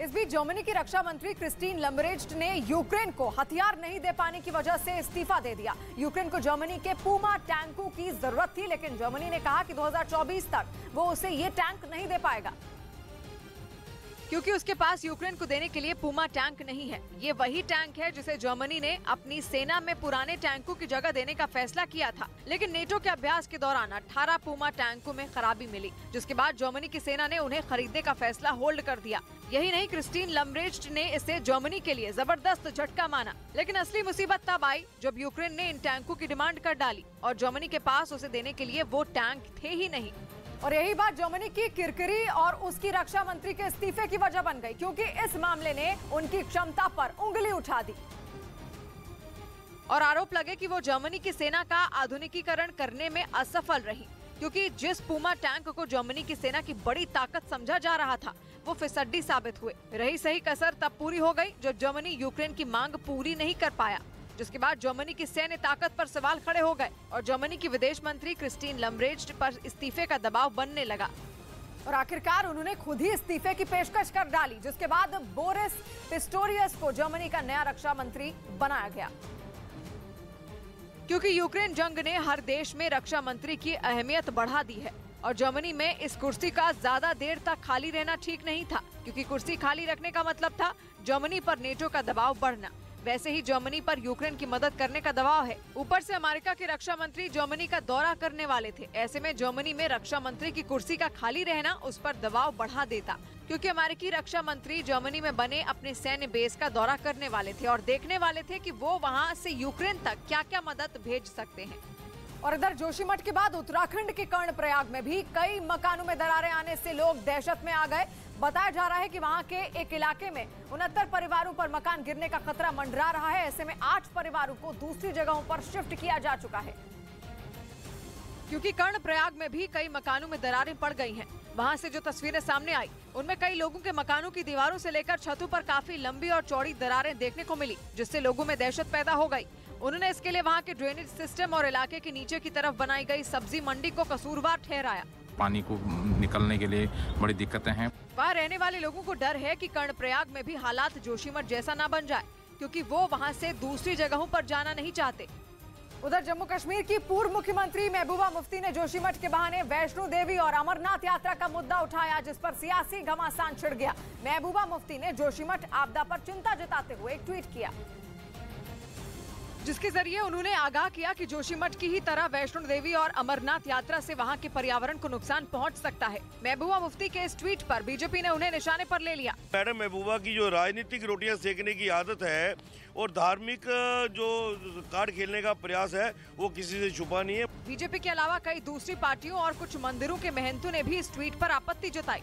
इस बीच जर्मनी की रक्षा मंत्री क्रिस्टीन लम्बरेच्ट ने यूक्रेन को हथियार नहीं दे पाने की वजह से इस्तीफा दे दिया। यूक्रेन को जर्मनी के पूमा टैंकों की जरूरत थी, लेकिन जर्मनी ने कहा कि 2024 तक वो उसे ये टैंक नहीं दे पाएगा, क्योंकि उसके पास यूक्रेन को देने के लिए पूमा टैंक नहीं है। ये वही टैंक है जिसे जर्मनी ने अपनी सेना में पुराने टैंकों की जगह देने का फैसला किया था, लेकिन नेटो के अभ्यास के दौरान 18 पूमा टैंकों में खराबी मिली, जिसके बाद जर्मनी की सेना ने उन्हें खरीदने का फैसला होल्ड कर दिया। यही नहीं, क्रिस्टीन लम्बरेच्ट ने इसे जर्मनी के लिए जबरदस्त झटका माना। लेकिन असली मुसीबत तब आई जब यूक्रेन ने इन टैंकों की डिमांड कर डाली और जर्मनी के पास उसे देने के लिए वो टैंक थे ही नहीं। और यही बात जर्मनी की किरकिरी और उसकी रक्षा मंत्री के इस्तीफे की वजह बन गई, क्योंकि इस मामले ने उनकी क्षमता पर उंगली उठा दी और आरोप लगे कि वो जर्मनी की सेना का आधुनिकीकरण करने में असफल रही, क्योंकि जिस पूमा टैंक को जर्मनी की सेना की बड़ी ताकत समझा जा रहा था वो फिसड्डी साबित हुए। रही सही कसर तब पूरी हो गई जब जर्मनी यूक्रेन की मांग पूरी नहीं कर पाया, जिसके बाद जर्मनी की सैन्य ताकत पर सवाल खड़े हो गए और जर्मनी की विदेश मंत्री क्रिस्टीन लम्बरेच्ट पर इस्तीफे का दबाव बनने लगा। और आखिरकार उन्होंने खुद ही इस्तीफे की पेशकश कर डाली, जिसके बाद बोरिस पिस्टोरियस को जर्मनी का नया रक्षा मंत्री बनाया गया। क्योंकि यूक्रेन जंग ने हर देश में रक्षा मंत्री की अहमियत बढ़ा दी है और जर्मनी में इस कुर्सी का ज्यादा देर तक खाली रहना ठीक नहीं था, क्योंकि कुर्सी खाली रखने का मतलब था जर्मनी पर नेटो का दबाव बढ़ना। वैसे ही जर्मनी पर यूक्रेन की मदद करने का दबाव है। ऊपर से अमेरिका के रक्षा मंत्री जर्मनी का दौरा करने वाले थे। ऐसे में जर्मनी में रक्षा मंत्री की कुर्सी का खाली रहना उस पर दबाव बढ़ा देता, क्योंकि अमेरिकी रक्षा मंत्री जर्मनी में बने अपने सैन्य बेस का दौरा करने वाले थे और देखने वाले थे कि वो वहाँ से यूक्रेन तक क्या क्या मदद भेज सकते हैं। और इधर जोशीमठ के बाद उत्तराखंड के कर्णप्रयाग में भी कई मकानों में दरारें आने से लोग दहशत में आ गए। बताया जा रहा है कि वहां के एक इलाके में 69 परिवारों पर मकान गिरने का खतरा मंडरा रहा है। ऐसे में 8 परिवारों को दूसरी जगहों पर शिफ्ट किया जा चुका है, क्योंकि कर्णप्रयाग में भी कई मकानों में दरारें पड़ गई हैं। वहां से जो तस्वीरें सामने आई उनमें कई लोगों के मकानों की दीवारों से लेकर छतों पर काफी लंबी और चौड़ी दरारें देखने को मिली, जिससे लोगों में दहशत पैदा हो गई। उन्होंने इसके लिए वहां के ड्रेनेज सिस्टम और इलाके के नीचे की तरफ बनाई गई सब्जी मंडी को कसूरवार ठहराया। पानी को निकलने के लिए बड़ी दिक्कतें हैं। वहाँ रहने वाले लोगों को डर है कि कर्णप्रयाग में भी हालात जोशीमठ जैसा ना बन जाए, क्योंकि वो वहाँ से दूसरी जगहों पर जाना नहीं चाहते। उधर जम्मू कश्मीर की पूर्व मुख्यमंत्री महबूबा मुफ्ती ने जोशीमठ के बहाने वैष्णो देवी और अमरनाथ यात्रा का मुद्दा उठाया, जिस पर सियासी घमासान छिड़ गया। महबूबा मुफ्ती ने जोशीमठ आपदा पर चिंता जताते हुए एक ट्वीट किया, जिसके जरिए उन्होंने आगाह किया कि जोशीमठ की ही तरह वैष्णो देवी और अमरनाथ यात्रा से वहां के पर्यावरण को नुकसान पहुंच सकता है। महबूबा मुफ्ती के इस ट्वीट पर बीजेपी ने उन्हें निशाने पर ले लिया। मैडम महबूबा की जो राजनीतिक रोटियां सेकने की आदत है और धार्मिक जो कार्ड खेलने का प्रयास है वो किसी से छुपा नहीं है। बीजेपी के अलावा कई दूसरी पार्टियों और कुछ मंदिरों के महंतों ने भी इस ट्वीट पर आपत्ति जताई।